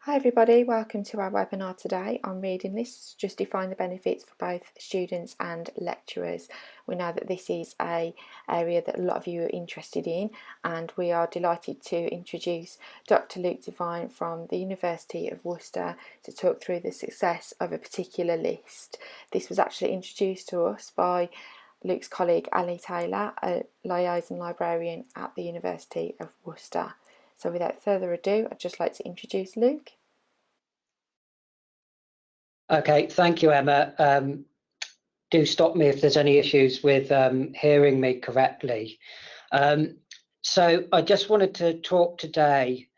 Hi everybody, welcome to our webinar today on reading lists, justifying the benefits for both students and lecturers. We know that this is an area that a lot of you are interested in, and we are delighted to introduce Dr Luke Devine from the University of Worcester to talk through the success of a particular list. This was actually introduced to us by Luke's colleague Ali Taylor, a liaison librarian at the University of Worcester. So without further ado, I'd just like to introduce Luke. Okay, thank you, Emma. Do stop me if there's any issues with hearing me correctly. So I just wanted to talk today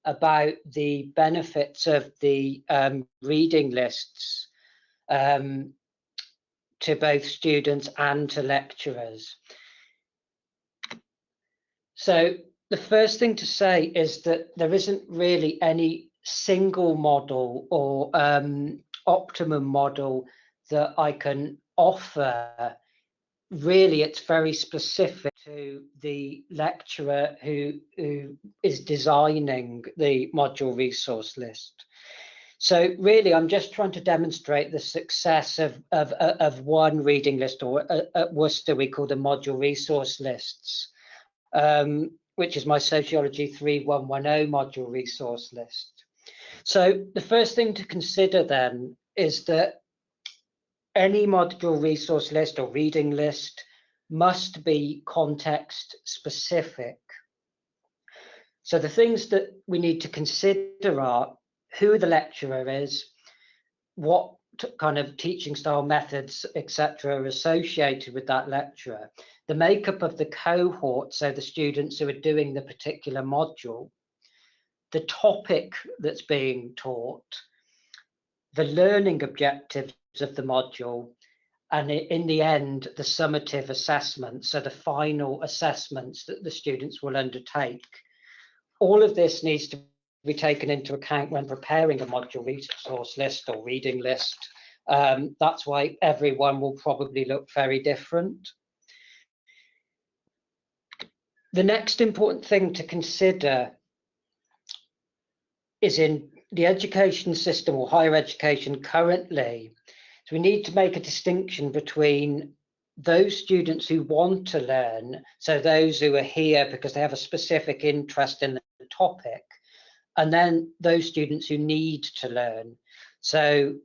about the benefits of the reading lists to both students and to lecturers. So the first thing to say is that there isn't really any single model or optimum model that I can offer. Really, it's very specific to the lecturer who is designing the module resource list. So really, I'm just trying to demonstrate the success of one reading list, or at Worcester we call them module resource lists, which is my Sociology 3110 module resource list. So the first thing to consider then is that any module resource list or reading list must be context specific. So the things that we need to consider are who the lecturer is, what kind of teaching style, methods, etc. are associated with that lecturer, the makeup of the cohort, so the students who are doing the particular module, the topic that's being taught, the learning objectives of the module, and in the end, the summative assessments, so the final assessments that the students will undertake. All of this needs to be taken into account when preparing a module resource list or reading list. That's why everyone will probably look very different. The next important thing to consider is in the education system or higher education currently. So we need to make a distinction between those students who want to learn, so those who are here because they have a specific interest in the topic, and then those students who need to learn. So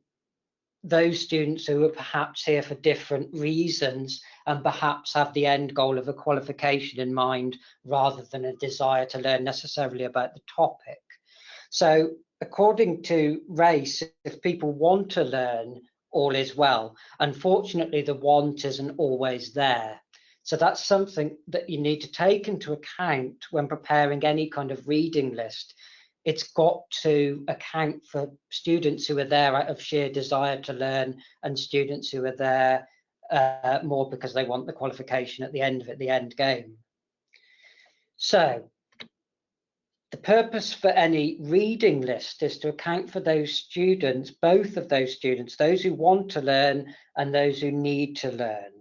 those students who are perhaps here for different reasons and perhaps have the end goal of a qualification in mind rather than a desire to learn necessarily about the topic. So according to race, if people want to learn, all is well. Unfortunately, the want isn't always there. So that's something that you need to take into account when preparing any kind of reading list. It's got to account for students who are there out of sheer desire to learn and students who are there more because they want the qualification at the end of it, the end game. So the purpose for any reading list is to account for those students, both of those students, those who want to learn and those who need to learn.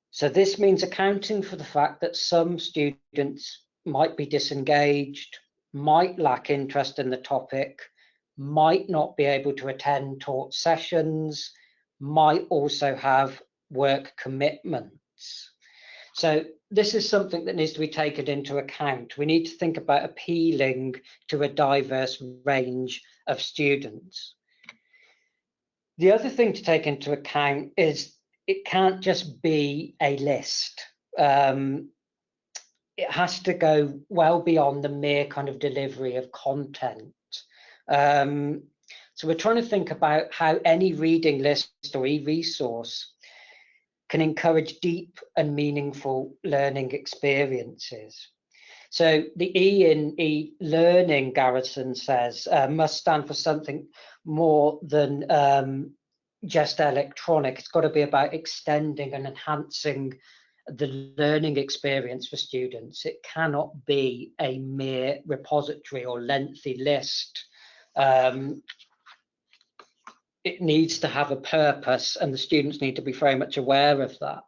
So this means accounting for the fact that some students might be disengaged, might lack interest in the topic, might not be able to attend taught sessions, might also have work commitments. So this is something that needs to be taken into account. We need to think about appealing to a diverse range of students. The other thing to take into account is it can't just be a list. It has to go well beyond the mere kind of delivery of content. So we're trying to think about how any reading list or e-resource can encourage deep and meaningful learning experiences. So the E in e-learning, Garrison says, must stand for something more than just electronic. It's got to be about extending and enhancing the learning experience for students. It cannot be a mere repository or lengthy list. It needs to have a purpose, and the students need to be very much aware of that.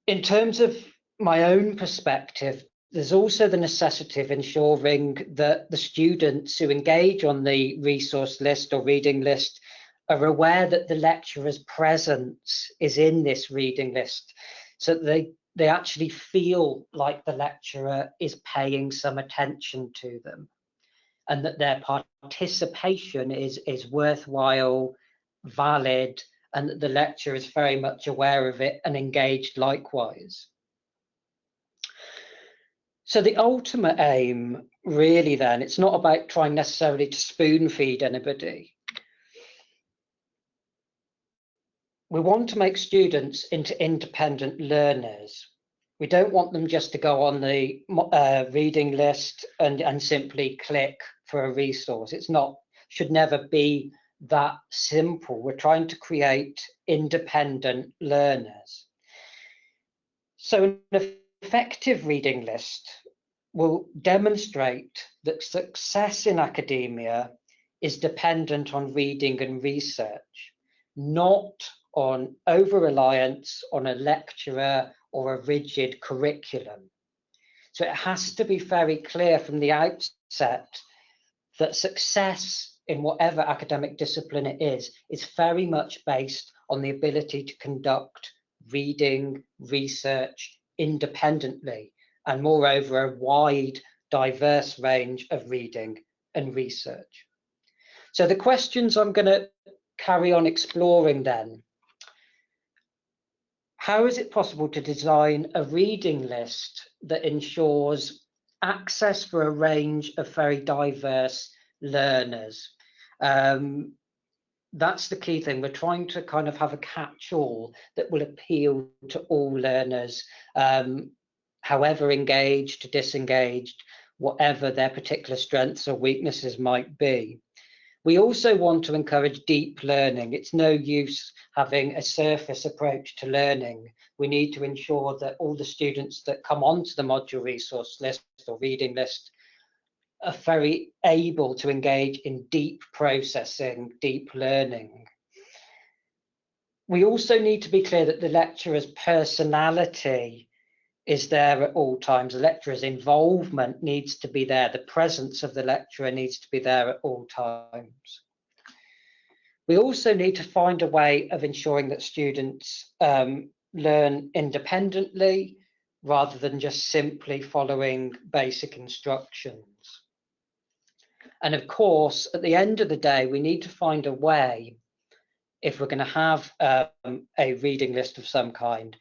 In terms of my own perspective, there's also the necessity of ensuring that the students who engage on the resource list or reading list are aware that the lecturer's presence is in this reading list, so that they actually feel like the lecturer is paying some attention to them, and that their participation is worthwhile, valid, and that the lecturer is very much aware of it and engaged likewise. So the ultimate aim, really, then, it's not about trying necessarily to spoon feed anybody. We want to make students into independent learners. We don't want them just to go on the reading list and simply click for a resource. It's not, should never be that simple. We're trying to create independent learners. So an effective reading list will demonstrate that success in academia is dependent on reading and research, not on over-reliance on a lecturer or a rigid curriculum. So it has to be very clear from the outset that success in whatever academic discipline it is very much based on the ability to conduct reading, research independently, and moreover, a wide, diverse range of reading and research. So the questions I'm going to carry on exploring then. How is it possible to design a reading list that ensures access for a range of very diverse learners? That's the key thing. We're trying to kind of have a catch-all that will appeal to all learners, however engaged, disengaged, whatever their particular strengths or weaknesses might be. We also want to encourage deep learning. It's no use having a surface approach to learning. We need to ensure that all the students that come onto the module resource list or reading list are very able to engage in deep processing, deep learning. We also need to be clear that the lecturer's personality is there at all times. The lecturer's involvement needs to be there. The presence of the lecturer needs to be there at all times. We also need to find a way of ensuring that students learn independently rather than just simply following basic instructions. And of course, at the end of the day, we need to find a way, if we're going to have a reading list of some kind,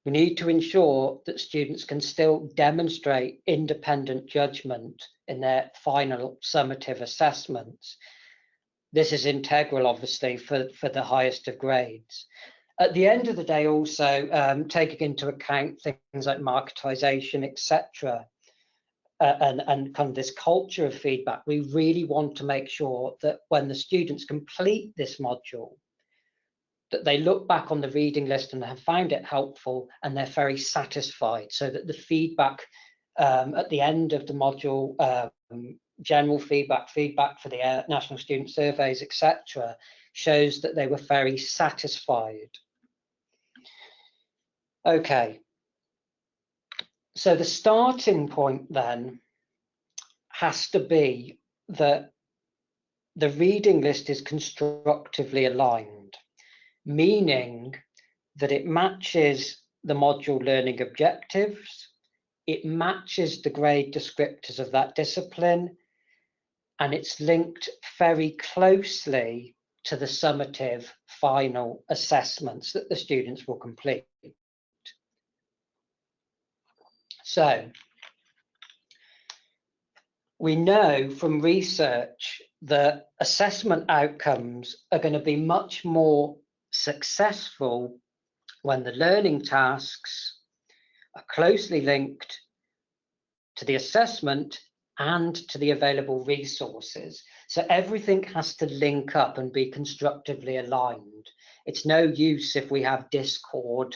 we need to ensure that students can still demonstrate independent judgment in their final summative assessments. This is integral, obviously, for the highest of grades. At the end of the day, also taking into account things like marketisation, etc., and kind of this culture of feedback, we really want to make sure that when the students complete this module, that they look back on the reading list and have found it helpful and they're very satisfied, so that the feedback at the end of the module, general feedback for the national student surveys, etc., shows that they were very satisfied. Okay, so the starting point then has to be that the reading list is constructively aligned, meaning that it matches the module learning objectives, it matches the grade descriptors of that discipline, and it's linked very closely to the summative final assessments that the students will complete. So, we know from research that assessment outcomes are going to be much more successful when the learning tasks are closely linked to the assessment and to the available resources. So everything has to link up and be constructively aligned. It's no use if we have discord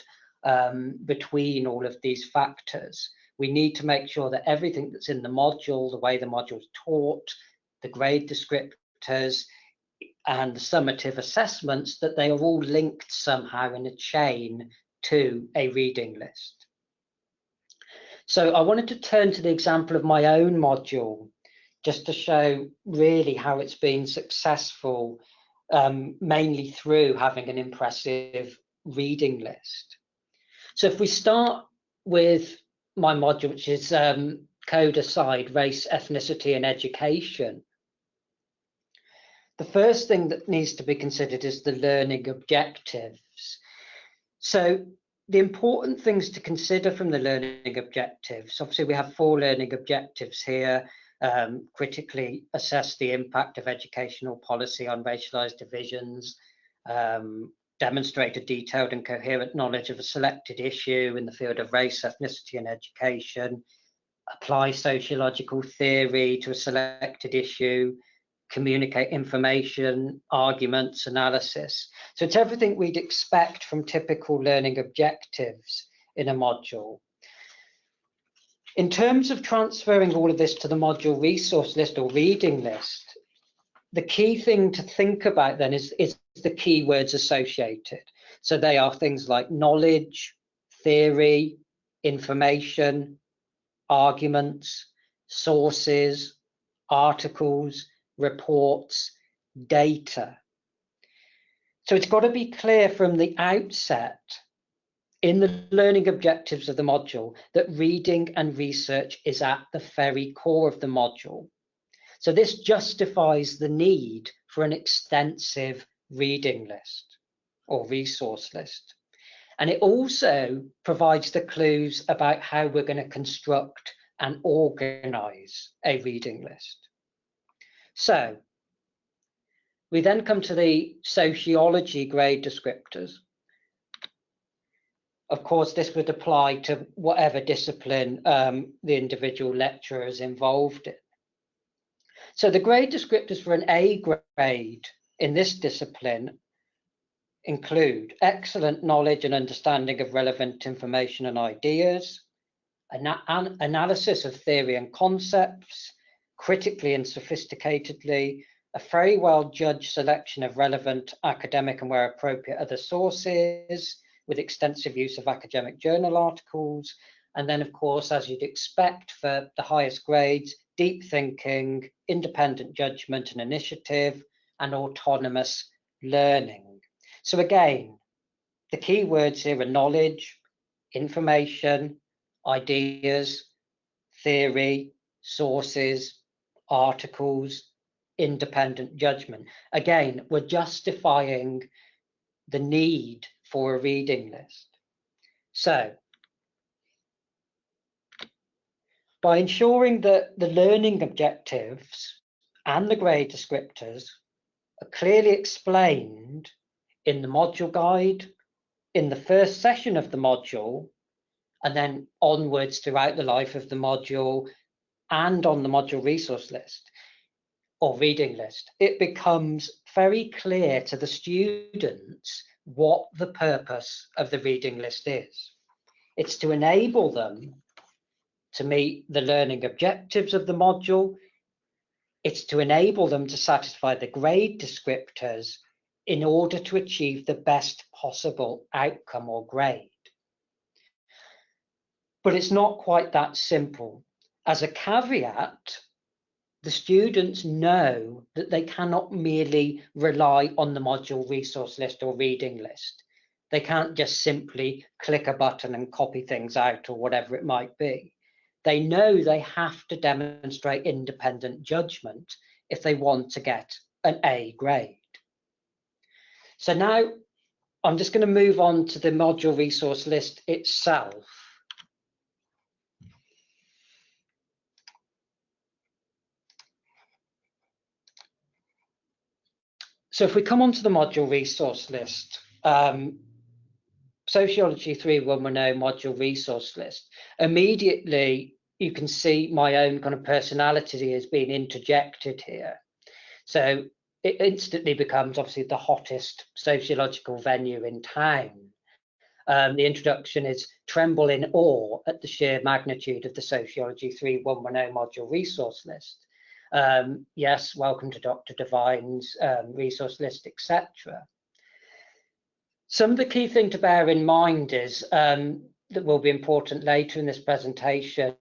between all of these factors. We need to make sure that everything that's in the module, the way the module is taught, the grade descriptors, and the summative assessments, that they are all linked somehow in a chain to a reading list. So I wanted to turn to the example of my own module, just to show really how it's been successful, mainly through having an impressive reading list. So if we start with my module, which is code aside, race, ethnicity and education, the first thing that needs to be considered is the learning objectives. So the important things to consider from the learning objectives, obviously we have 4 learning objectives here. Critically assess the impact of educational policy on racialized divisions, demonstrate a detailed and coherent knowledge of a selected issue in the field of race, ethnicity and education, apply sociological theory to a selected issue, communicate information, arguments, analysis. So it's everything we'd expect from typical learning objectives in a module. In terms of transferring all of this to the module resource list or reading list, the key thing to think about then is the keywords associated. So they are things like knowledge, theory, information, arguments, sources, articles, reports, data. So it's got to be clear from the outset in the learning objectives of the module that reading and research is at the very core of the module. So this justifies the need for an extensive reading list or resource list. And it also provides the clues about how we're going to construct and organize a reading list. So we then come to the sociology grade descriptors. Of course, this would apply to whatever discipline the individual lecturer is involved in. So the grade descriptors for an A grade in this discipline include excellent knowledge and understanding of relevant information and ideas, analysis of theory and concepts, critically and sophisticatedly, a very well judged selection of relevant academic and where appropriate other sources, with extensive use of academic journal articles, and then of course, as you'd expect for the highest grades, deep thinking, independent judgment and initiative, and autonomous learning. So again, the key words here are knowledge, information, ideas, theory, sources, articles, independent judgment. Again, we're justifying the need for a reading list. So, by ensuring that the learning objectives and the grade descriptors are clearly explained in the module guide, in the first session of the module, and then onwards throughout the life of the module and on the module resource list or reading list, it becomes very clear to the students what the purpose of the reading list is. It's to enable them to meet the learning objectives of the module. It's to enable them to satisfy the grade descriptors in order to achieve the best possible outcome or grade. But it's not quite that simple. As a caveat, the students know that they cannot merely rely on the module resource list or reading list. They can't just simply click a button and copy things out or whatever it might be. They know they have to demonstrate independent judgment if they want to get an A grade. So now I'm just going to move on to the module resource list itself. So if we come onto the module resource list, Sociology 3110 module resource list, immediately you can see my own kind of personality has been interjected here. So it instantly becomes obviously the hottest sociological venue in town. The introduction is tremble in awe at the sheer magnitude of the Sociology 3110 module resource list. Yes, welcome to Dr. Devine's resource list, etc. Some of the key thing to bear in mind is that will be important later in this presentation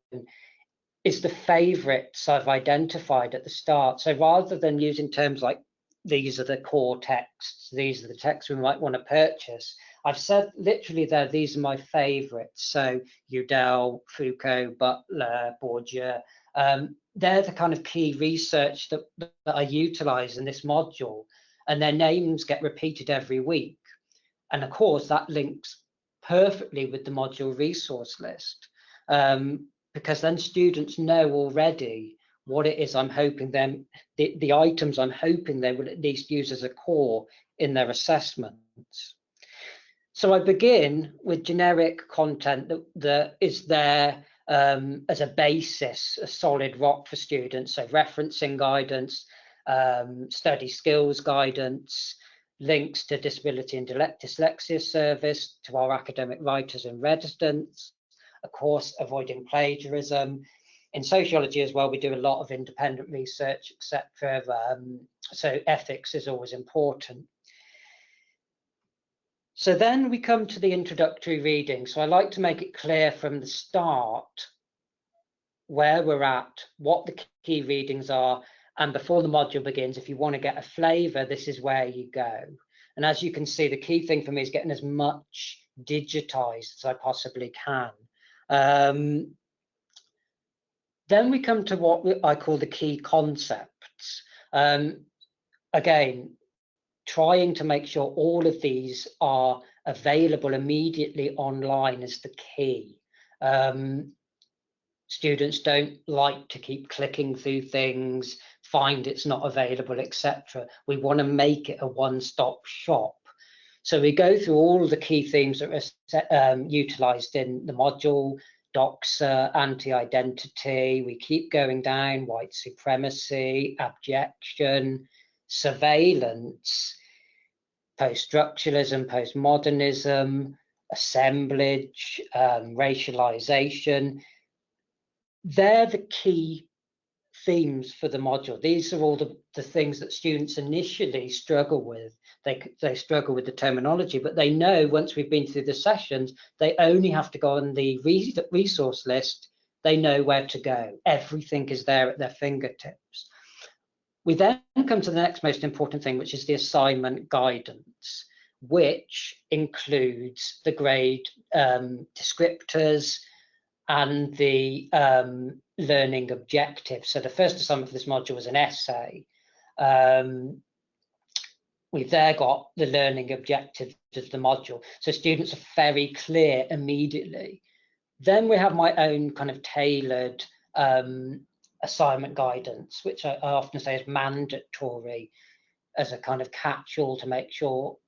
is the favourites I've identified at the start. So rather than using terms like these are the core texts, these are the texts we might want to purchase, I've said literally there, these are my favourites. So Udell, Foucault, Butler, Bourdieu, they're the kind of key research that I utilise in this module, and their names get repeated every week. And of course, that links perfectly with the module resource list, because then students know already what it is I'm hoping them, the items I'm hoping they will at least use as a core in their assessments. So I begin with generic content that is there as a basis, a solid rock for students. So referencing guidance, study skills guidance, links to disability and dyslexia service, to our academic writers and residents, of course, avoiding plagiarism. In sociology as well, we do a lot of independent research, etc. So ethics is always important. So then we come to the introductory reading. So I like to make it clear from the start where we're at, what the key readings are, and before the module begins, if you want to get a flavour, this is where you go. And as you can see, the key thing for me is getting as much digitised as I possibly can. Then we come to what I call the key concepts. Again, trying to make sure all of these are available immediately online is the key. Students don't like to keep clicking through things, find it's not available, etc. We want to make it a one-stop shop. So we go through all of the key themes that are utilised in the module: doxa, anti-identity. We keep going down: white supremacy, abjection, surveillance, post-structuralism, postmodernism, assemblage, racialization. They're the key themes for the module. These are all the things that students initially struggle with. They struggle with the terminology, but they know once we've been through the sessions, they only have to go on the resource list. They know where to go. Everything is there at their fingertips. We then come to the next most important thing, which is the assignment guidance, which includes the grade descriptors and the learning objectives. So the first assignment for this module was an essay. We've there got the learning objectives of the module. So students are very clear immediately. Then we have my own kind of tailored assignment guidance, which I often say is mandatory as a kind of catch-all to make sure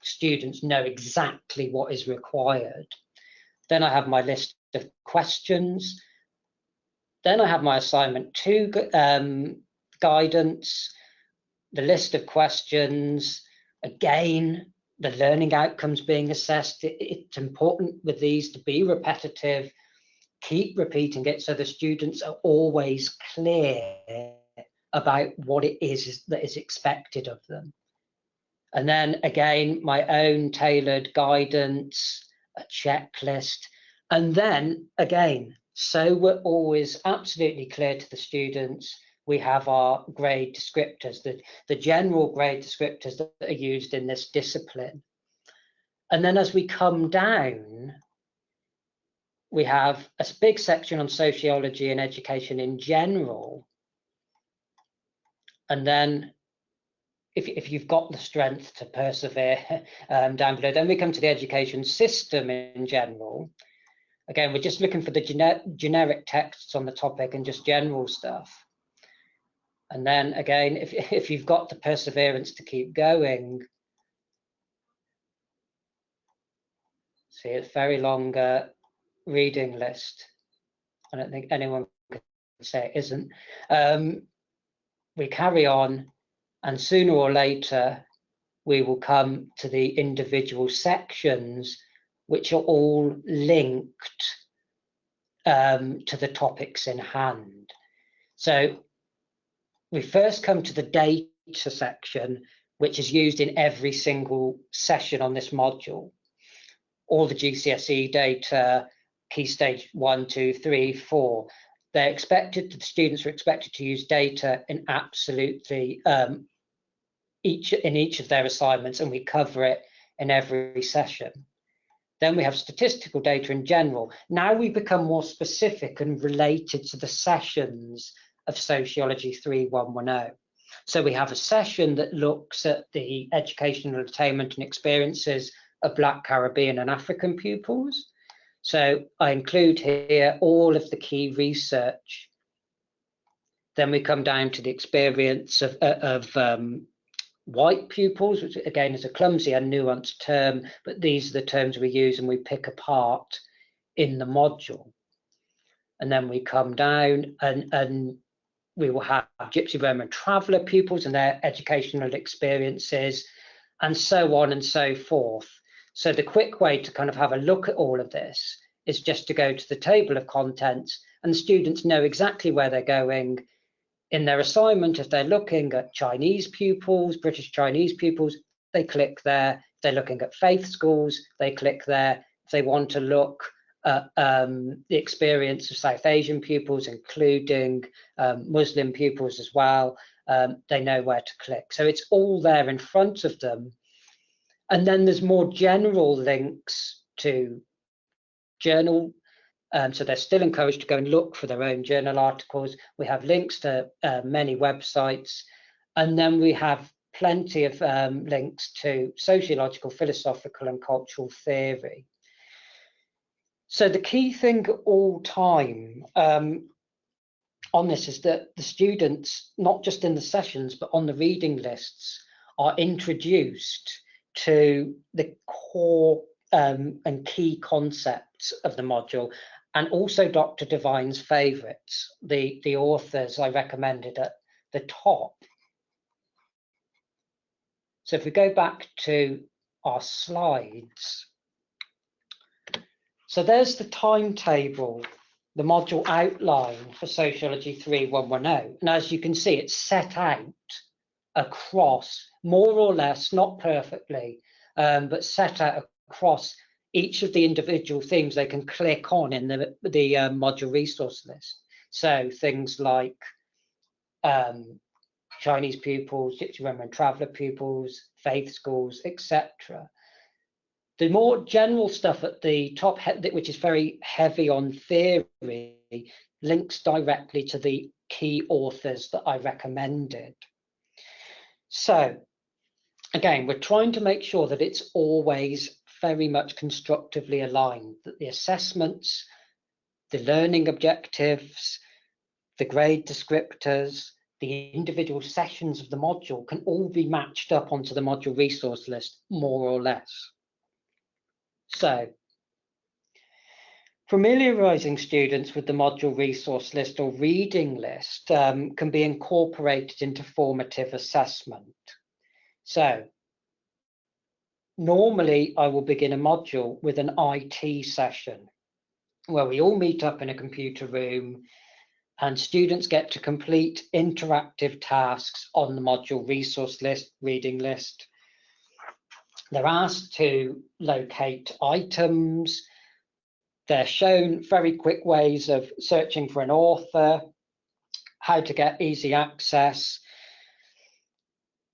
students know exactly what is required. Then I have my list of questions. Then I have my assignment 2 guidance, the list of questions, again, the learning outcomes being assessed. It's important with these to be repetitive, keep repeating it so the students are always clear about what it is that is expected of them. And then again, my own tailored guidance, a checklist. And then again, so we're always absolutely clear to the students, we have our grade descriptors, the general grade descriptors that are used in this discipline. And then as we come down, we have a big section on sociology and education in general. And then if you've got the strength to persevere down below, then we come to the education system in general. Again, we're just looking for the generic texts on the topic and just general stuff. And then again, if you've got the perseverance to keep going, see, it's a very long reading list. I don't think anyone can say it isn't. We carry on, and sooner or later, we will come to the individual sections, which are all linked to the topics in hand. So we first come to the data section, which is used in every single session on this module. all the GCSE data, Key Stage 1, 2, 3, 4. The students are expected to use data in absolutely each of their assignments, and we cover it in every session. Then we have statistical data in general. Now we become more specific and related to the sessions of Sociology 3110. So we have a session that looks at the educational attainment and experiences of Black, Caribbean and African pupils. So I include here all of the key research. Then we come down to the experience of white pupils, which again is a clumsy and nuanced term, but these are the terms we use and we pick apart in the module. And then we come down and we will have Gypsy, Roma and Traveller pupils and their educational experiences, and so on and so forth. So the quick way to kind of have a look at all of this is just to go to the table of contents, and the students know exactly where they're going in their assignment. If they're looking at Chinese pupils, British Chinese pupils, they click there. If they're looking at faith schools, they click there. If they want to look at the experience of South Asian pupils, including Muslim pupils as well, they know where to click. So it's all there in front of them. And then there's more general links to journal. So they're still encouraged to go and look for their own journal articles. We have links to many websites. And then we have plenty of links to sociological, philosophical and cultural theory. So the key thing all time on this is that the students, not just in the sessions, but on the reading lists, are introduced to the core and key concepts of the module, and also Dr. Devine's favourites, the authors I recommended at the top. So if we go back to our slides, so there's the timetable, the module outline for Sociology 3110. And as you can see, it's set out across, more or less, not perfectly, but set out across each of the individual things they can click on in the module resource list. So things like Chinese pupils, Gypsy, Roma and Traveller pupils, faith schools, etc. The more general stuff at the top, which is very heavy on theory, links directly to the key authors that I recommended. So again, we're trying to make sure that it's always very much constructively aligned, that the assessments, the learning objectives, the grade descriptors, the individual sessions of the module can all be matched up onto the module resource list, more or less. So, familiarising students with the module resource list or reading list can be incorporated into formative assessment. So, normally I will begin a module with an IT session where we all meet up in a computer room and students get to complete interactive tasks on the module resource list, reading list. They're asked to locate items. They're shown very quick ways of searching for an author, how to get easy access.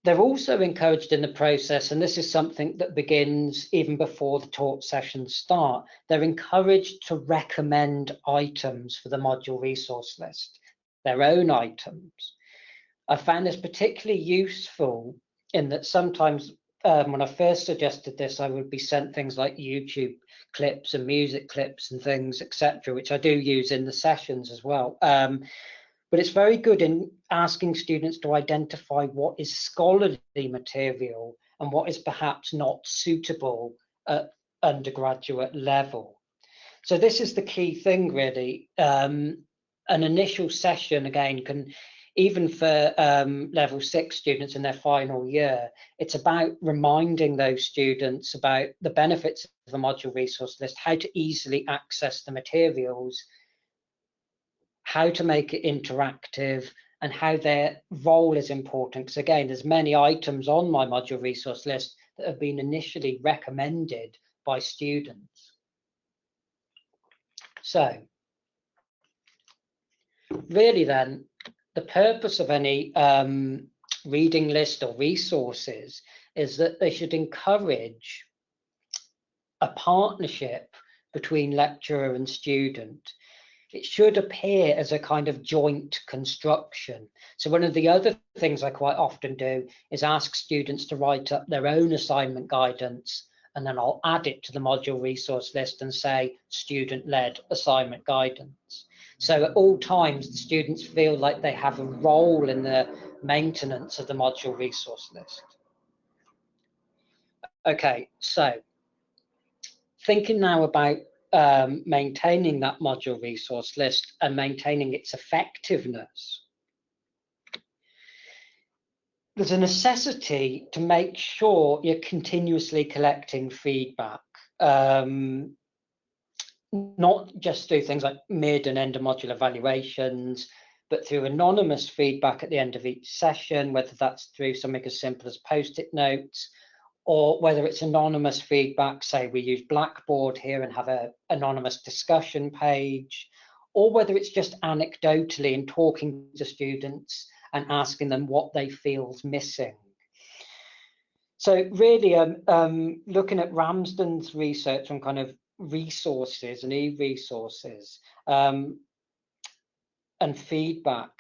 They're also encouraged in the process, and this is something that begins even before the taught sessions start, they're encouraged to recommend items for the module resource list, their own items. I found this particularly useful in that sometimes when I first suggested this, I would be sent things like YouTube clips and music clips and things, etc., which I do use in the sessions as well. But it's very good in asking students to identify what is scholarly material and what is perhaps not suitable at undergraduate level. So this is the key thing, really. An initial session, again, can, even for level 6 students in their final year, it's about reminding those students about the benefits of the module resource list, how to easily access the materials, how to make it interactive, and how their role is important. Because again, there's many items on my module resource list that have been initially recommended by students. So really then, the purpose of any reading list or resources is that they should encourage a partnership between lecturer and student. It should appear as a kind of joint construction. So one of the other things I quite often do is ask students to write up their own assignment guidance, and then I'll add it to the module resource list and say student-led assignment guidance. So at all times, the students feel like they have a role in the maintenance of the module resource list. Okay, so thinking now about maintaining that module resource list and maintaining its effectiveness, there's a necessity to make sure you're continuously collecting feedback, not just through things like mid and end of module evaluations, but through anonymous feedback at the end of each session, whether that's through something as simple as post-it notes, or whether it's anonymous feedback, say we use Blackboard here and have an anonymous discussion page, or whether it's just anecdotally in talking to students and asking them what they feel is missing. So really, looking at Ramsden's research on kind of resources and e-resources and feedback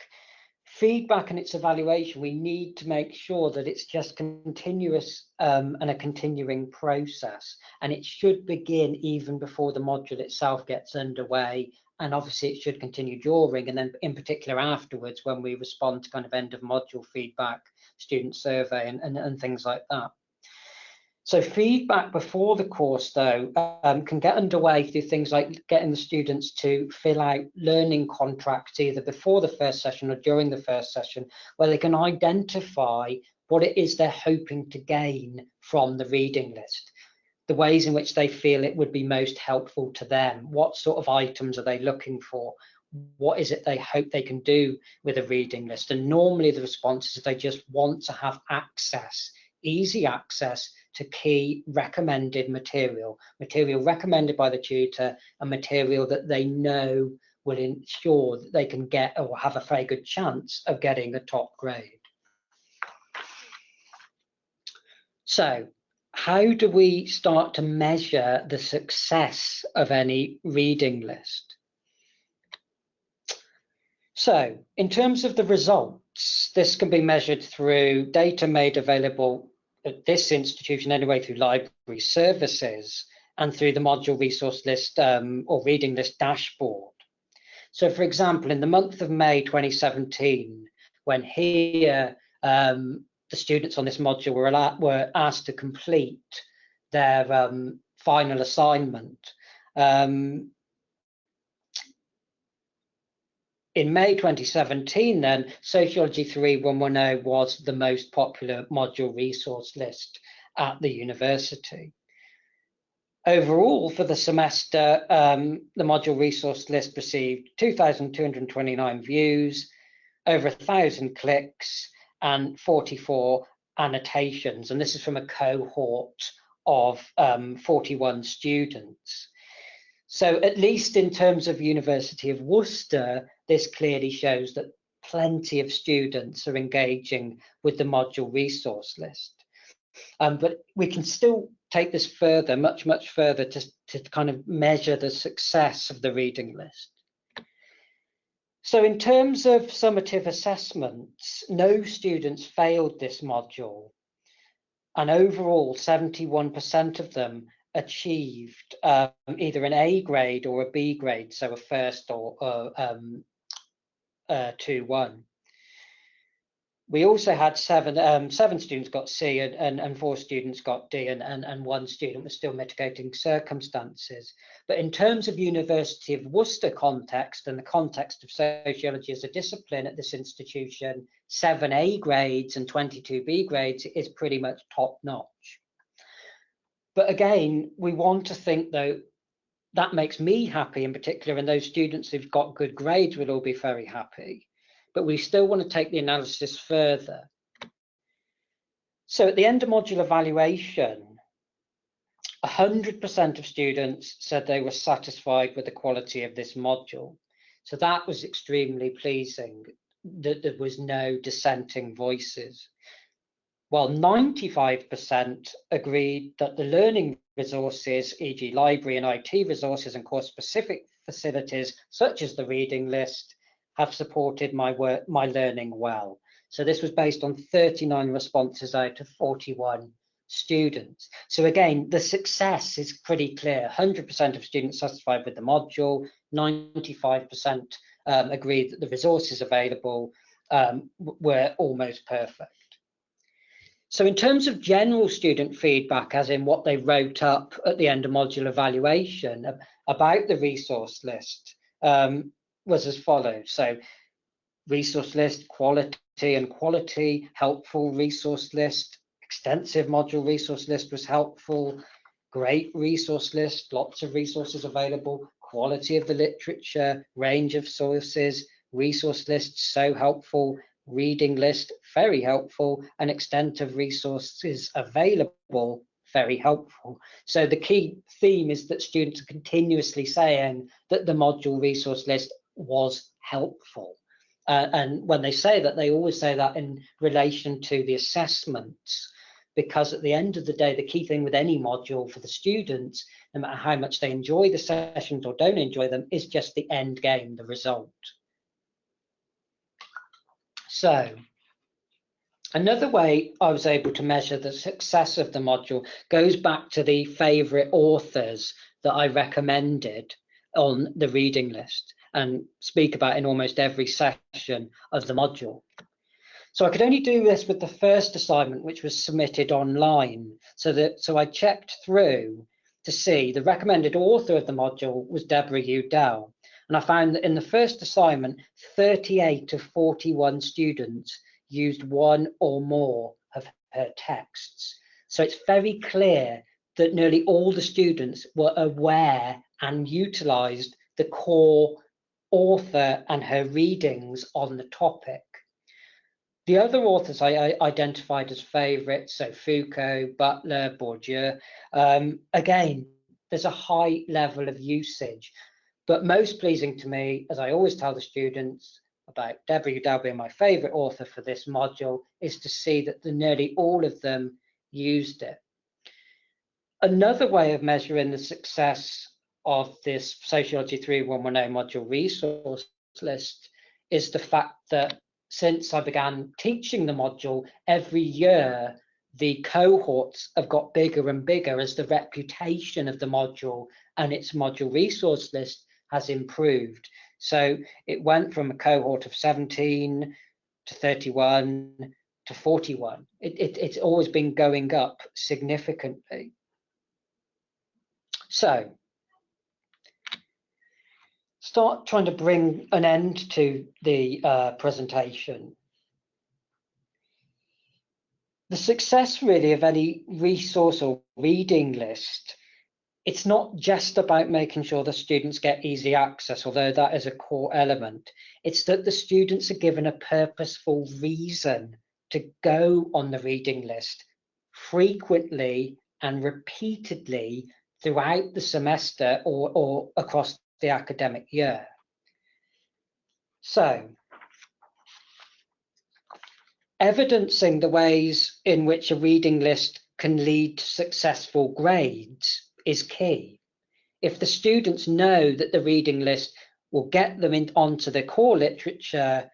and its evaluation, we need to make sure that it's just continuous and a continuing process, and it should begin even before the module itself gets underway, and obviously it should continue during, and then in particular afterwards when we respond to kind of end of module feedback, student survey and things like that. So feedback before the course, though, can get underway through things like getting the students to fill out learning contracts either before the first session or during the first session, where they can identify what it is they're hoping to gain from the reading list, the ways in which they feel it would be most helpful to them, what sort of items are they looking for, what is it they hope they can do with a reading list. And normally the response is they just want to have access, easy access to key recommended material recommended by the tutor, and material that they know will ensure that they can get or have a very good chance of getting a top grade. So how do we start to measure the success of any reading list? So in terms of the results, this can be measured through data made available at this institution anyway through library services and through the module resource list or reading list dashboard. So for example, in the month of May 2017, when here the students on this module were asked to complete their final assignment, in May 2017, then, Sociology 3-110 was the most popular module resource list at the university. Overall, for the semester, the module resource list received 2,229 views, over 1,000 clicks, and 44 annotations. And this is from a cohort of 41 students. So at least in terms of University of Worcester, this clearly shows that plenty of students are engaging with the module resource list. But we can still take this further, much further, to kind of measure the success of the reading list. So in terms of summative assessments, no students failed this module. And overall, 71% of them achieved either an A grade or a B grade, so a first or 2-1. We also had seven students got C and 4 students got D, and 1 student was still mitigating circumstances. But in terms of University of Worcester context and the context of sociology as a discipline at this institution, 7 A grades and 22 B grades is pretty much top notch. But again, we want to think, though, that makes me happy in particular, and those students who've got good grades will all be very happy. But we still want to take the analysis further. So at the end of module evaluation, 100% of students said they were satisfied with the quality of this module. So that was extremely pleasing, that there was no dissenting voices. While 95% agreed that the learning resources, e.g. library and IT resources and course-specific facilities, such as the reading list, have supported my learning well. So this was based on 39 responses out of 41 students. So again, the success is pretty clear. 100% of students satisfied with the module, 95% agreed that the resources available were almost perfect. So in terms of general student feedback, as in what they wrote up at the end of module evaluation about the resource list, was as follows. So resource list, quality, helpful resource list, extensive module resource list was helpful, great resource list, lots of resources available, quality of the literature, range of sources, resource list so helpful, reading list very helpful, and extent of resources available very helpful. So the key theme is that students are continuously saying that the module resource list was helpful. And when they say that, they always say that in relation to the assessments, because at the end of the day, the key thing with any module for the students, no matter how much they enjoy the sessions or don't enjoy them, is just the end game, the result. So another way I was able to measure the success of the module goes back to the favourite authors that I recommended on the reading list and speak about in almost every session of the module. So I could only do this with the first assignment, which was submitted online. So I checked through to see the recommended author of the module was Deborah Udell. And I found that in the first assignment, 38 of 41 students used one or more of her texts. So it's very clear that nearly all the students were aware and utilised the core author and her readings on the topic. The other authors I identified as favourites, so Foucault, Butler, Bourdieu, again, there's a high level of usage. But most pleasing to me, as I always tell the students about Deborah Udell being my favourite author for this module, is to see that nearly all of them used it. Another way of measuring the success of this Sociology 3110 module resource list is the fact that since I began teaching the module, every year the cohorts have got bigger and bigger as the reputation of the module and its module resource list has improved. So it went from a cohort of 17 to 31 to 41. It's always been going up significantly. So start trying to bring an end to the presentation. The success really of any resource or reading list, it's not just about making sure the students get easy access, although that is a core element. It's that the students are given a purposeful reason to go on the reading list frequently and repeatedly throughout the semester or across the academic year. So, evidencing the ways in which a reading list can lead to successful grades is key. If the students know that the reading list will get them onto the core literature,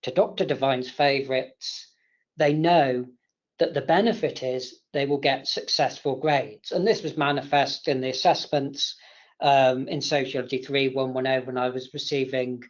to Dr. Devine's favourites, they know that the benefit is they will get successful grades. And this was manifest in the assessments in Sociology 3110 when I was receiving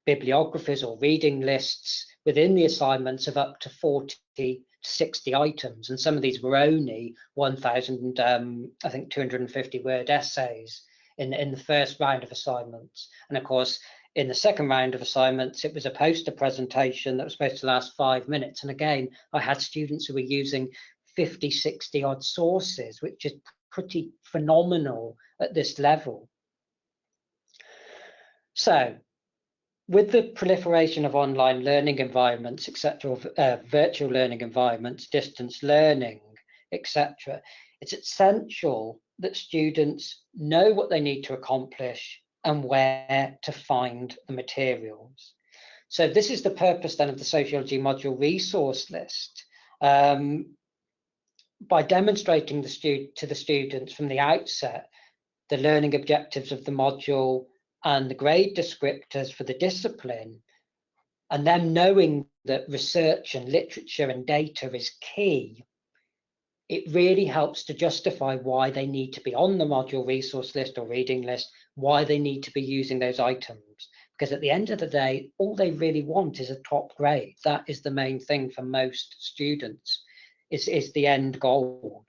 bibliographies or reading lists within the assignments of up to 40 to 60 items, and some of these were only 1,000, I think 250 word essays in the first round of assignments. And of course, in the second round of assignments, it was a poster presentation that was supposed to last 5 minutes. And again, I had students who were using 50, 60 odd sources, which is pretty phenomenal at this level. So, with the proliferation of online learning environments, etc., virtual learning environments, distance learning, etc. It's essential that students know what they need to accomplish and where to find the materials. So this is the purpose then of the sociology module resource list. By demonstrating to the students from the outset the learning objectives of the module and the grade descriptors for the discipline, and them knowing that research and literature and data is key, it really helps to justify why they need to be on the module resource list or reading list, why they need to be using those items. Because at the end of the day, all they really want is a top grade. That is the main thing for most students, is the end goal.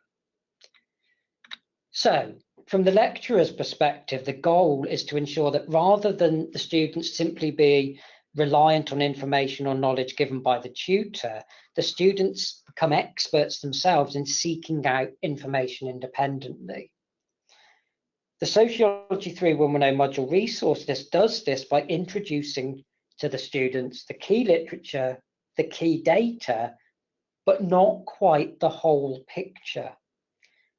So from the lecturer's perspective, the goal is to ensure that rather than the students simply be reliant on information or knowledge given by the tutor, the students become experts themselves in seeking out information independently. The Sociology 3110 module resource list does this by introducing to the students the key literature, the key data, but not quite the whole picture.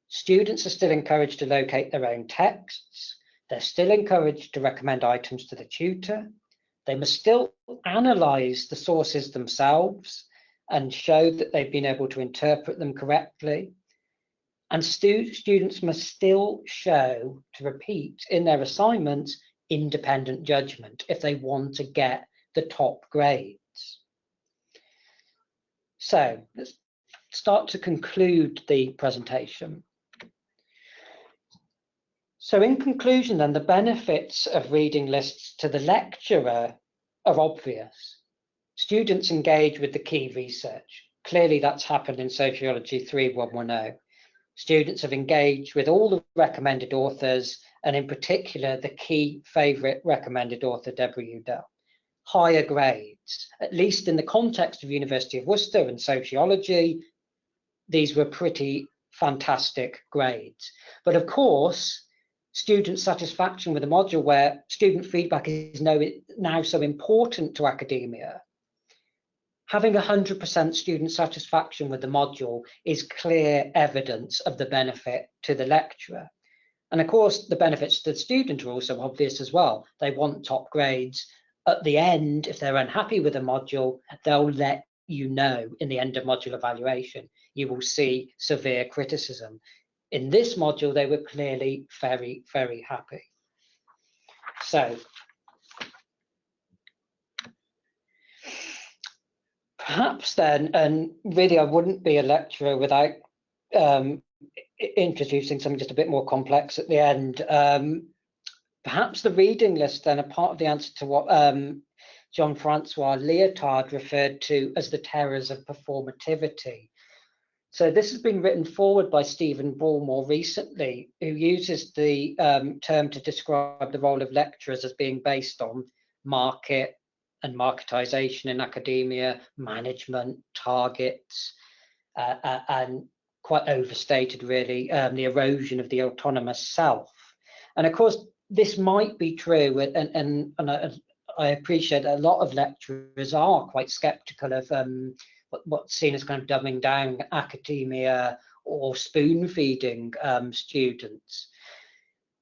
Students are still encouraged to locate their own texts. They're still encouraged to recommend items to the tutor. They must still analyse the sources themselves and show that they've been able to interpret them correctly. And students must still show, to repeat, in their assignments, independent judgment if they want to get the top grades. So let's start to conclude the presentation. So in conclusion, then, the benefits of reading lists to the lecturer are obvious. Students engage with the key research. Clearly, that's happened in Sociology 3110. Students have engaged with all the recommended authors, and in particular, the key favourite recommended author, Deborah Udell. Higher grades, at least in the context of University of Worcester and sociology, these were pretty fantastic grades. But of course, student satisfaction with the module, where student feedback is now so important to academia, having 100% student satisfaction with the module is clear evidence of the benefit to the lecturer. And of course, the benefits to the student are also obvious as well. They want top grades. At the end, if they're unhappy with a module, they'll let you know in the end of module evaluation. You will see severe criticism. In this module, they were clearly very, very happy. So perhaps then, and really I wouldn't be a lecturer without introducing something just a bit more complex at the end. Perhaps the reading list then, a part of the answer to what Jean-Francois Lyotard referred to as the terrors of performativity. So this has been written forward by Stephen Ball more recently, who uses the term to describe the role of lecturers as being based on market and marketization in academia, management, targets, and quite overstated really, the erosion of the autonomous self. And of course, this might be true, and I appreciate that a lot of lecturers are quite skeptical of what's seen as kind of dumbing down academia or spoon feeding students.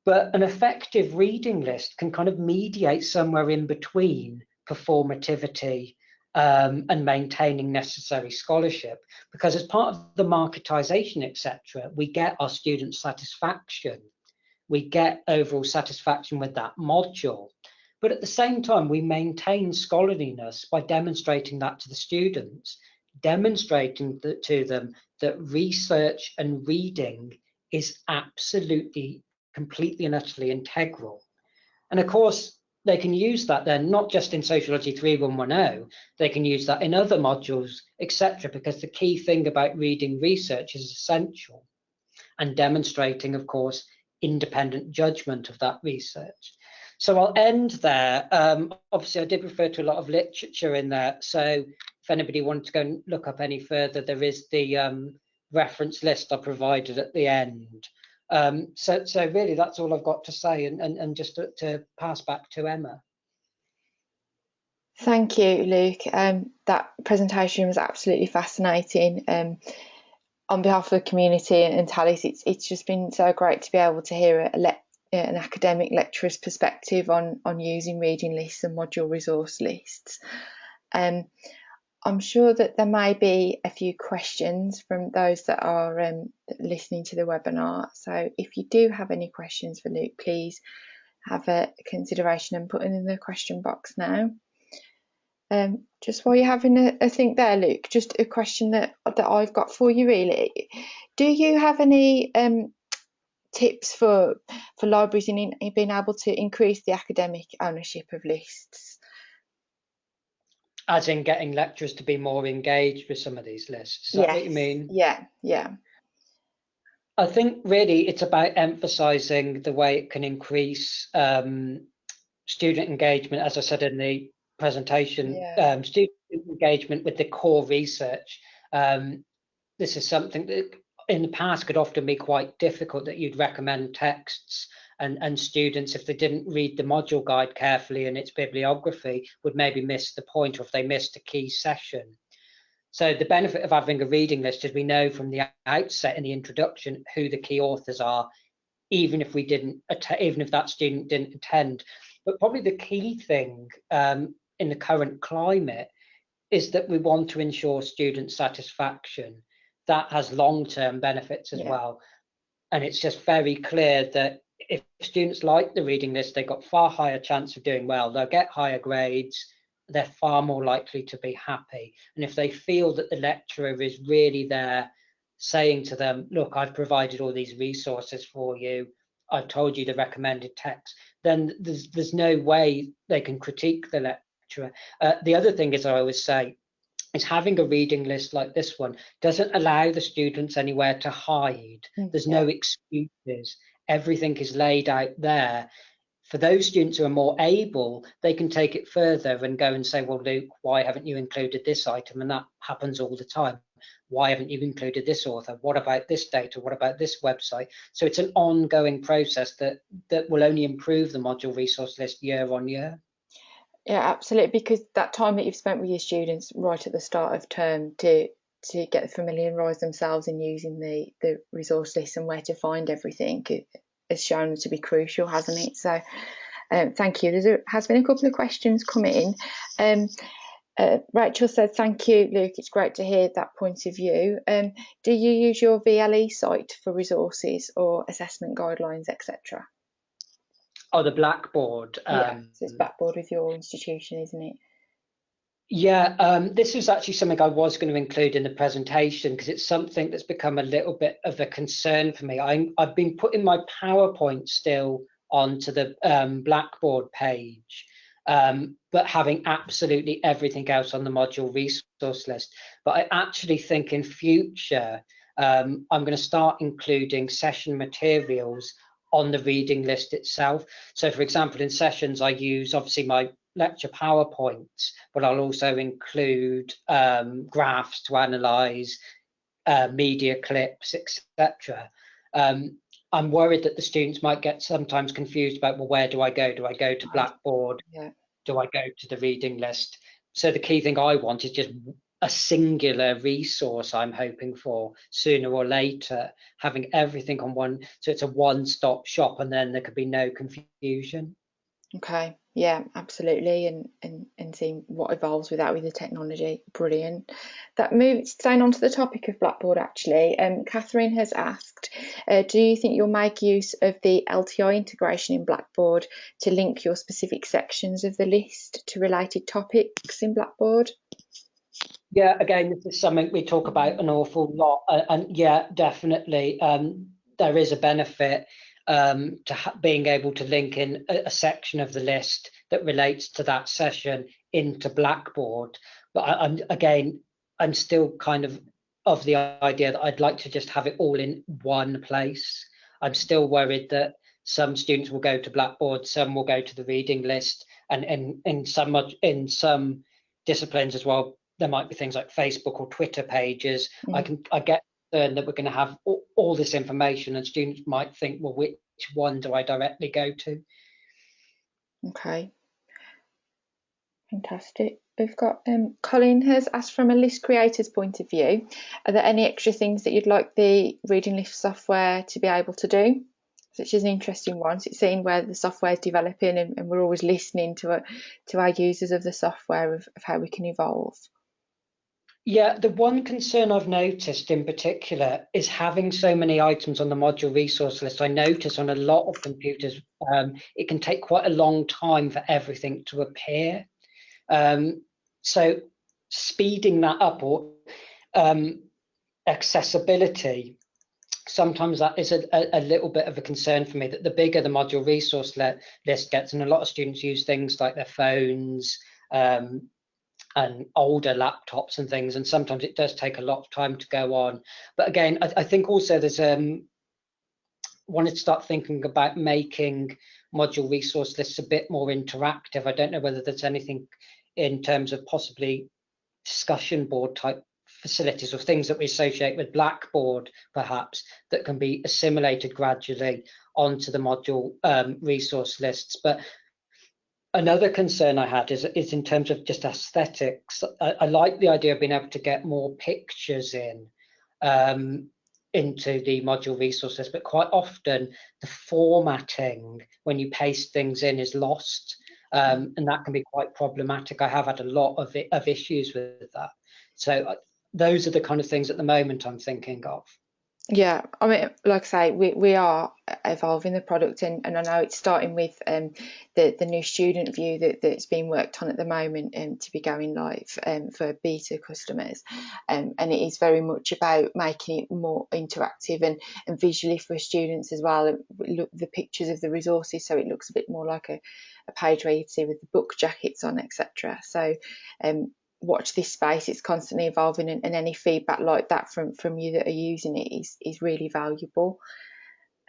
But an effective reading list can kind of mediate somewhere in between performativity and maintaining necessary scholarship, because as part of the marketization, etc., we get our student satisfaction, we get overall satisfaction with that module, but at the same time we maintain scholarliness by demonstrating that to the students, demonstrating to them that research and reading is absolutely, completely and utterly integral. And of course, they can use that then, not just in Sociology 3110, they can use that in other modules, etc., because the key thing about reading research is essential, and demonstrating, of course, independent judgment of that research. So I'll end there. Obviously, I did refer to a lot of literature in there, so if anybody wanted to go and look up any further, there is the reference list I provided at the end. So really, that's all I've got to say, and just to pass back to Emma. Thank you, Luke. That presentation was absolutely fascinating. on behalf of the community and Talis, it's just been so great to be able to hear an academic lecturer's perspective on using reading lists and module resource lists. I'm sure that there may be a few questions from those that are listening to the webinar. So if you do have any questions for Luke, please have a consideration and put it in the question box now. Just while you're having a think there, Luke, just a question that I've got for you really. Do you have any tips for libraries in being able to increase the academic ownership of lists? As in getting lecturers to be more engaged with some of these lists. Is that what you mean? Yeah. I think really it's about emphasising the way it can increase student engagement, as I said in the presentation, student engagement with the core research. This is something that in the past could often be quite difficult, that you'd recommend texts and students, if they didn't read the module guide carefully and its bibliography, would maybe miss the point, or if they missed a key session. So the benefit of having a reading list is we know from the outset in the introduction who the key authors are, even if that student didn't attend. But probably the key thing in the current climate is that we want to ensure student satisfaction. That has long-term benefits as well. And it's just very clear that if students like the reading list, they've got far higher chance of doing well. They'll get higher grades. They're far more likely to be happy. And if they feel that the lecturer is really there saying to them, look, I've provided all these resources for you, I've told you the recommended text, then there's no way they can critique the lecturer. The other thing is, I always say, is having a reading list like this one doesn't allow the students anywhere to hide. There's no excuses. Everything is laid out there. For those students who are more able, they can take it further and go and say, well, Luke, why haven't you included this item? And that happens all the time. Why haven't you included this author? What about this data? What about this website? So it's an ongoing process that will only improve the module resource list year on year. Yeah, absolutely, because that time that you've spent with your students right at the start of term to get familiarised themselves in using the resource list and where to find everything has shown to be crucial, hasn't it? So thank you. There has been a couple of questions come in. Rachel said, thank you, Luke. It's great to hear that point of view. Do you use your VLE site for resources or assessment guidelines, etc.? Oh, the Blackboard. So it's Blackboard with your institution, isn't it? Yeah, this is actually something I was going to include in the presentation, because it's something that's become a little bit of a concern for me. I've been putting my PowerPoint still onto the Blackboard page, but having absolutely everything else on the module resource list. But I actually think in future, I'm going to start including session materials on the reading list itself. So for example, in sessions, I use obviously my lecture PowerPoints, but I'll also include graphs to analyze, media clips, etc. I'm worried that the students might get sometimes confused about, well, where do I go? Do I go to Blackboard? Do I go to the reading list? So the key thing I want is just a singular resource. I'm hoping for sooner or later, having everything on one, so it's a one-stop shop, and then there could be no confusion. Okay, yeah, absolutely, and seeing what evolves with that, with the technology. Brilliant. That moves staying on to the topic of Blackboard, actually. Catherine has asked, do you think you'll make use of the LTI integration in Blackboard to link your specific sections of the list to related topics in Blackboard? Yeah, again, this is something we talk about an awful lot, and yeah, definitely, there is a benefit to being able to link in a section of the list that relates to that session into Blackboard. But I'm still kind of the idea that I'd like to just have it all in one place. I'm still worried that some students will go to Blackboard, some will go to the reading list, and in some disciplines as well, there might be things like Facebook or Twitter pages. I get concerned that we're going to have all this information, and students might think, well, which one do I directly go to? Okay, Fantastic. We've got Colin has asked, from a list creator's point of view, are there any extra things that you'd like the reading list software to be able to do? Which is an interesting one. So it's seeing where the software is developing, and we're always listening to our users of the software of how we can evolve. Yeah, the one concern I've noticed in particular is having so many items on the module resource list. I notice on a lot of computers, it can take quite a long time for everything to appear. So speeding that up, or accessibility, sometimes that is a little bit of a concern for me, that the bigger the module resource list gets, and a lot of students use things like their phones, and older laptops and things, and sometimes it does take a lot of time to go on. But again, I think also there's wanted to start thinking about making module resource lists a bit more interactive. I don't know whether there's anything in terms of possibly discussion board type facilities or things that we associate with Blackboard, perhaps, that can be assimilated gradually onto the module resource lists. But another concern I had is in terms of just aesthetics. I like the idea of being able to get more pictures into the module resources, but quite often the formatting when you paste things in is lost, and that can be quite problematic. I have had a lot of issues with that. So those are the kind of things at the moment I'm thinking of. Yeah, I mean, like I say, we are evolving the product, and I know it's starting with the new student view that's being worked on at the moment, to be going live for beta customers, and it is very much about making it more interactive and visually for students as well. Look, the pictures of the resources, so it looks a bit more like a page where you'd see with the book jackets on, etc. So watch this space, it's constantly evolving, and any feedback like that from you that are using it is really valuable.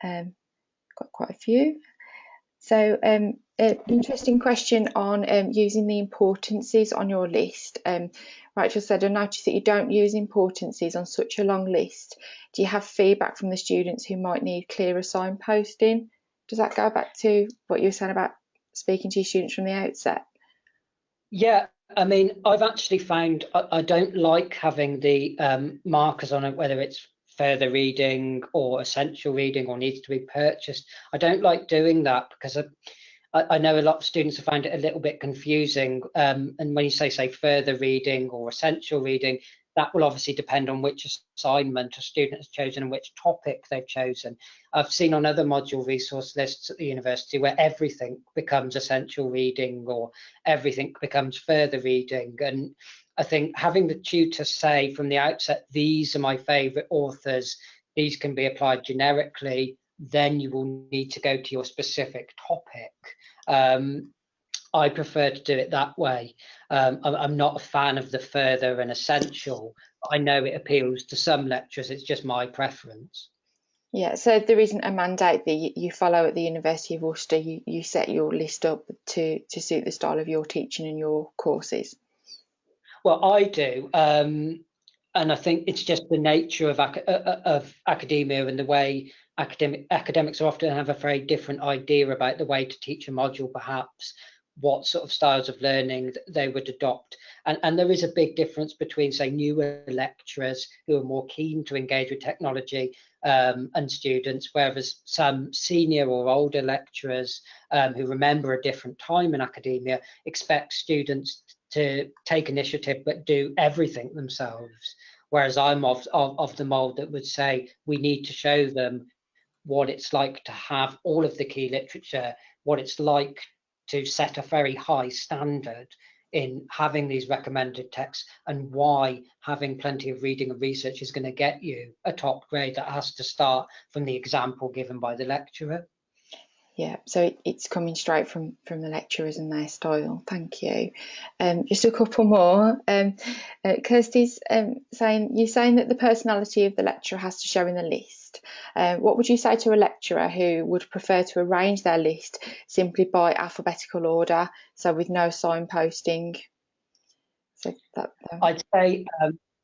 Got quite a few. So an interesting question on using the importances on your list. Rachel said, I noticed that you don't use importances on such a long list. Do you have feedback from the students who might need clearer signposting? Does that go back to what you were saying about speaking to your students from the outset? Yeah, I mean, I've actually found I don't like having the markers on it, whether it's further reading or essential reading or needs to be purchased. I don't like doing that because I know a lot of students have found it a little bit confusing. And when you say further reading or essential reading, that will obviously depend on which assignment a student has chosen and which topic they've chosen. I've seen on other module resource lists at the university where everything becomes essential reading or everything becomes further reading. And I think having the tutor say from the outset, these are my favourite authors, these can be applied generically, then you will need to go to your specific topic. I prefer to do it that way. I'm not a fan of the further and essential. I know it appeals to some lecturers, it's just my preference. Yeah, so there isn't a mandate that you follow at the University of Worcester. You set your list up to suit the style of your teaching and your courses. Well, I do. And I think it's just the nature of academia and the way academics often have a very different idea about the way to teach a module, perhaps what sort of styles of learning they would adopt. And there is a big difference between, say, newer lecturers who are more keen to engage with technology and students, whereas some senior or older lecturers who remember a different time in academia expect students to take initiative but do everything themselves. Whereas I'm of the mold that would say we need to show them what it's like to have all of the key literature, what it's like to set a very high standard in having these recommended texts, and why having plenty of reading and research is going to get you a top grade that has to start from the example given by the lecturer. Yeah, so it's coming straight from the lecturers and their style. Thank you. Just a couple more. Kirsty's saying that the personality of the lecturer has to show in the list. What would you say to a lecturer who would prefer to arrange their list simply by alphabetical order, so with no signposting? So I'd say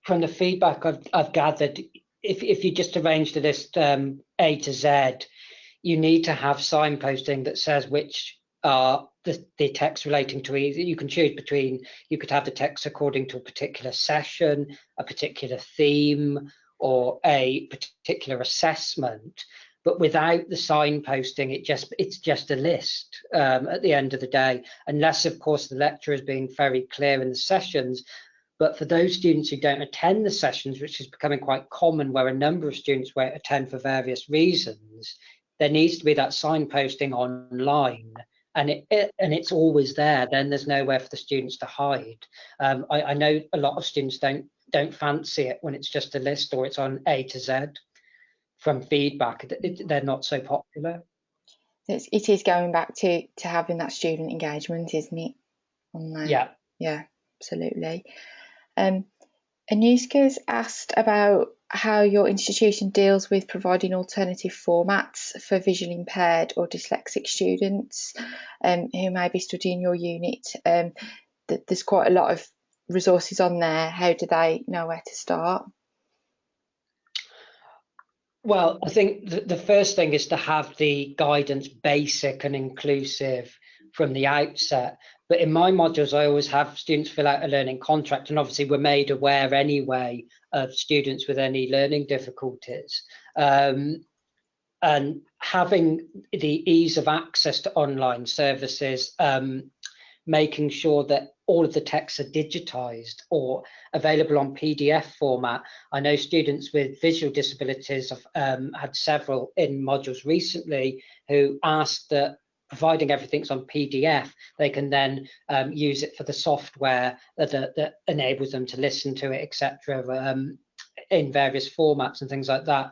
from the feedback I've gathered, if you just arrange the list A to Z, you need to have signposting that says which are the text relating to either. You can choose between, you could have the text according to a particular session, a particular theme, or a particular assessment. But without the signposting, it's just a list at the end of the day, unless, of course, the lecturer is being very clear in the sessions. But for those students who don't attend the sessions, which is becoming quite common, where a number of students won't attend for various reasons, there needs to be that signposting online, and it's always there. Then there's nowhere for the students to hide. I know a lot of students don't fancy it when it's just a list or it's on A to Z. From feedback, they're not so popular. It is going back to having that student engagement, isn't it? On there. Yeah, absolutely. Anushka's asked about how your institution deals with providing alternative formats for visually impaired or dyslexic students who may be studying your unit. There's quite a lot of resources on there. How do they know where to start? Well, I think the first thing is to have the guidance basic and inclusive from the outset. But in my modules, I always have students fill out a learning contract, and obviously we're made aware anyway of students with any learning difficulties. And having the ease of access to online services, making sure that all of the texts are digitized or available on PDF format. I know students with visual disabilities have had several in modules recently who asked that, providing everything's on PDF, they can then use it for the software that enables them to listen to it, etc., in various formats and things like that.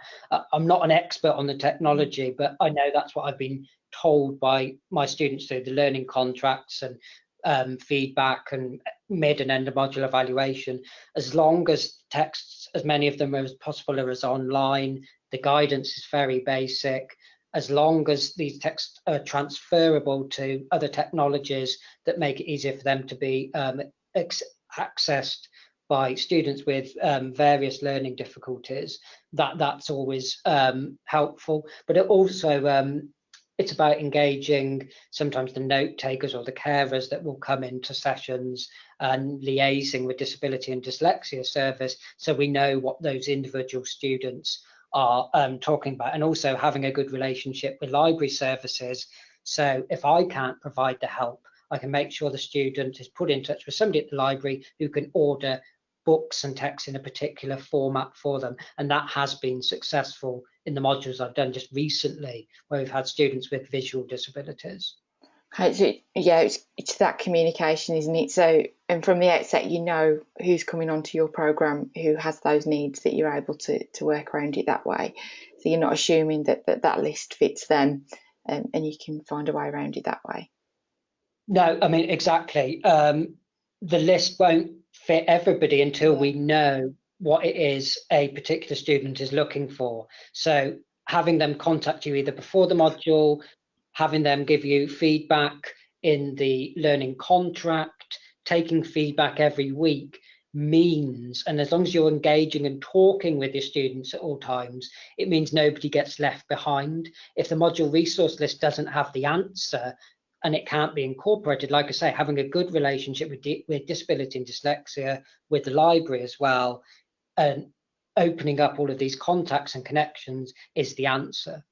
I'm not an expert on the technology, but I know that's what I've been told by my students through the learning contracts and feedback and mid and end of module evaluation. As long as texts, as many of them as possible, are as online, the guidance is very basic. As long as these texts are transferable to other technologies that make it easier for them to be accessed by students with various learning difficulties, that's always helpful. But it also, it's about engaging sometimes the note takers or the carers that will come into sessions and liaising with disability and dyslexia service, so we know what those individual students are talking about, and also having a good relationship with library services. So if I can't provide the help, I can make sure the student is put in touch with somebody at the library who can order books and texts in a particular format for them. And that has been successful in the modules I've done just recently, where we've had students with visual disabilities. It's that communication, isn't it? So, and from the outset, you know who's coming onto your program, who has those needs, that you're able to work around it that way. So you're not assuming that list fits them, and you can find a way around it that way. No, I mean, exactly. The list won't fit everybody until we know what it is a particular student is looking for. So having them contact you either before the module, having them give you feedback in the learning contract, taking feedback every week means, and as long as you're engaging and talking with your students at all times, it means nobody gets left behind. If the module resource list doesn't have the answer and it can't be incorporated, like I say, having a good relationship with disability and dyslexia, with the library as well, and opening up all of these contacts and connections is the answer.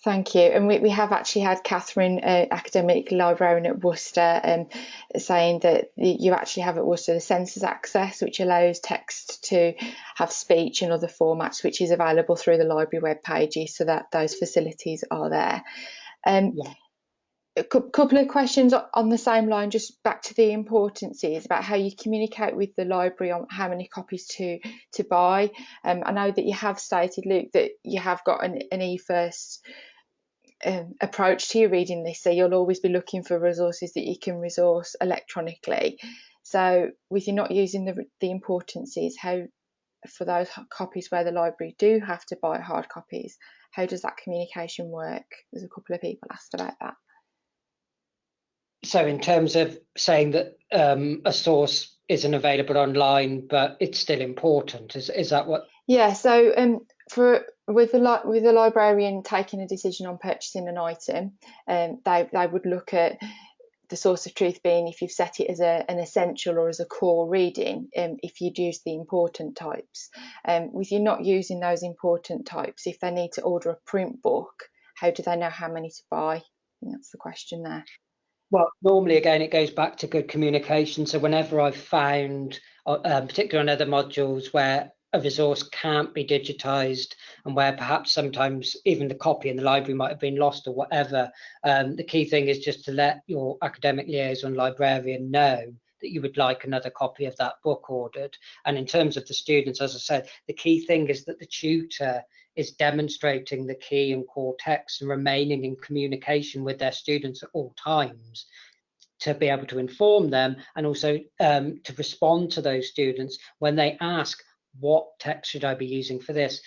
Thank you. And we have actually had Catherine, academic librarian at Worcester, saying that you actually have at Worcester the census access, which allows text to have speech and other formats, which is available through the library web pages, so that those facilities are there. A couple of questions on the same line, just back to the importances about how you communicate with the library on how many copies to buy. I know that you have stated, Luke, that you have got an eFirst approach to your reading list, so you'll always be looking for resources that you can resource electronically. So with you not using the importances, how for those copies where the library do have to buy hard copies, how does that communication work? There's a couple of people asked about that. So in terms of saying that a source isn't available online, but it's still important, is that what? Yeah, so for with the librarian taking a decision on purchasing an item, they would look at the source of truth being if you've set it as an essential or as a core reading, if you'd use the important types. With you not using those important types, if they need to order a print book, how do they know how many to buy? I think that's the question there. Well, normally, again, it goes back to good communication. So whenever I've found, particularly on other modules, where a resource can't be digitized and where perhaps sometimes even the copy in the library might have been lost or whatever, the key thing is just to let your academic liaison librarian know that you would like another copy of that book ordered. And in terms of the students, as I said, the key thing is that the tutor is demonstrating the key and core text and remaining in communication with their students at all times to be able to inform them, and also to respond to those students when they ask, what text should I be using for this?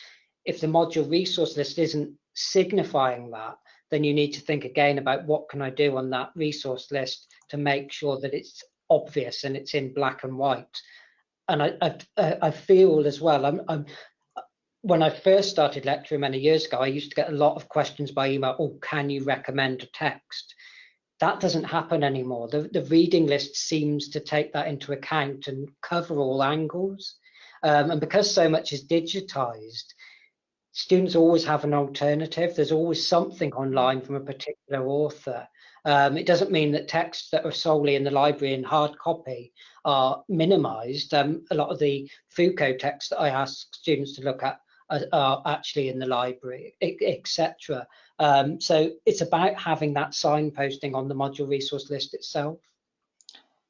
If the module resource list isn't signifying that, then you need to think again about what can I do on that resource list to make sure that it's obvious and it's in black and white. And I feel as well, when I first started lecturing many years ago, I used to get a lot of questions by email, oh, can you recommend a text? That doesn't happen anymore. The reading list seems to take that into account and cover all angles. And because so much is digitized, students always have an alternative. There's always something online from a particular author. It doesn't mean that texts that are solely in the library in hard copy are minimized. A lot of the Foucault texts that I ask students to look at are actually in the library, etc. So it's about having that signposting on the module resource list itself.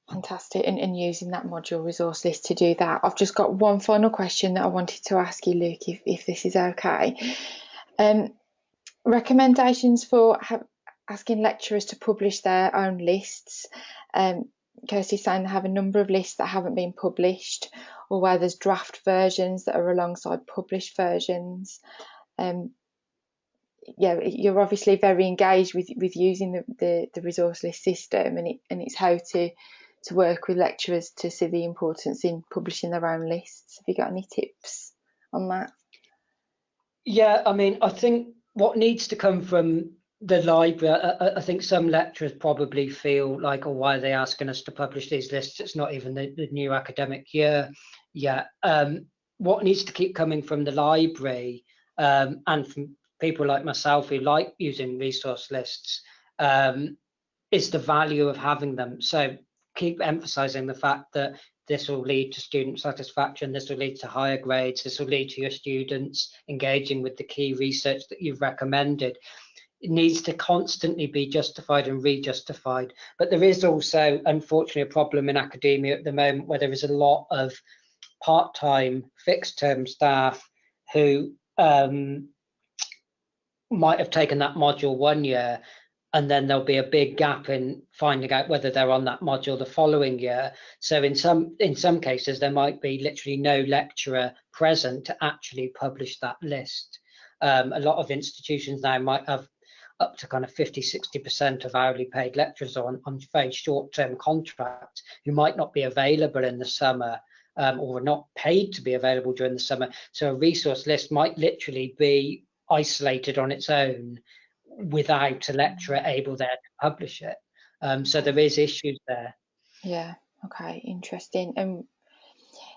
Fantastic, and using that module resource list to do that. I've just got one final question that I wanted to ask you, Luke, if this is okay. Recommendations for asking lecturers to publish their own lists. Kirsty's saying they have a number of lists that haven't been published, or where there's draft versions that are alongside published versions. Yeah, you're obviously very engaged with using the resource list system, and it's how to work with lecturers to see the importance in publishing their own lists. Have you got any tips on that? Yeah, I mean, I think what needs to come from the library, I think some lecturers probably feel like, oh, why are they asking us to publish these lists? It's not even the new academic year yet. What needs to keep coming from the library and from people like myself who like using resource lists is the value of having them. So keep emphasizing the fact that this will lead to student satisfaction, this will lead to higher grades, this will lead to your students engaging with the key research that you've recommended. It needs to constantly be justified and rejustified. But there is also, unfortunately, a problem in academia at the moment where there is a lot of part-time, fixed-term staff who might have taken that module 1 year, and then there'll be a big gap in finding out whether they're on that module the following year. So in some cases, there might be literally no lecturer present to actually publish that list. A lot of institutions now might have up to kind of 50–60% of hourly paid lecturers on very short-term contracts who might not be available in the summer or are not paid to be available during the summer. So a resource list might literally be isolated on its own without a lecturer able there to publish it. So there is issues there. Yeah, okay, interesting.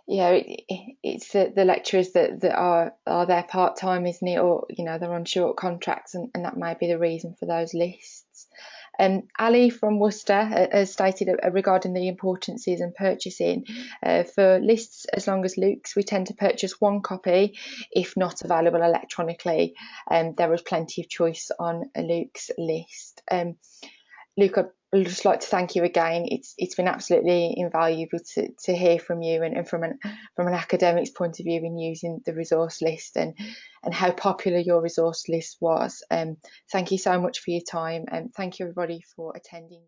Yeah, it's the lecturers that are there part-time, isn't it? Or, you know, they're on short contracts, and that may be the reason for those lists. Ali from Worcester has stated regarding the importances and purchasing for lists as long as Luke's, we tend to purchase one copy if not available electronically. There is plenty of choice on a Luke's list. Luke, I'd just like to thank you again. It's been absolutely invaluable to hear from you, and from an academic's point of view in using the resource list and how popular your resource list was. Thank you so much for your time, and thank you everybody for attending.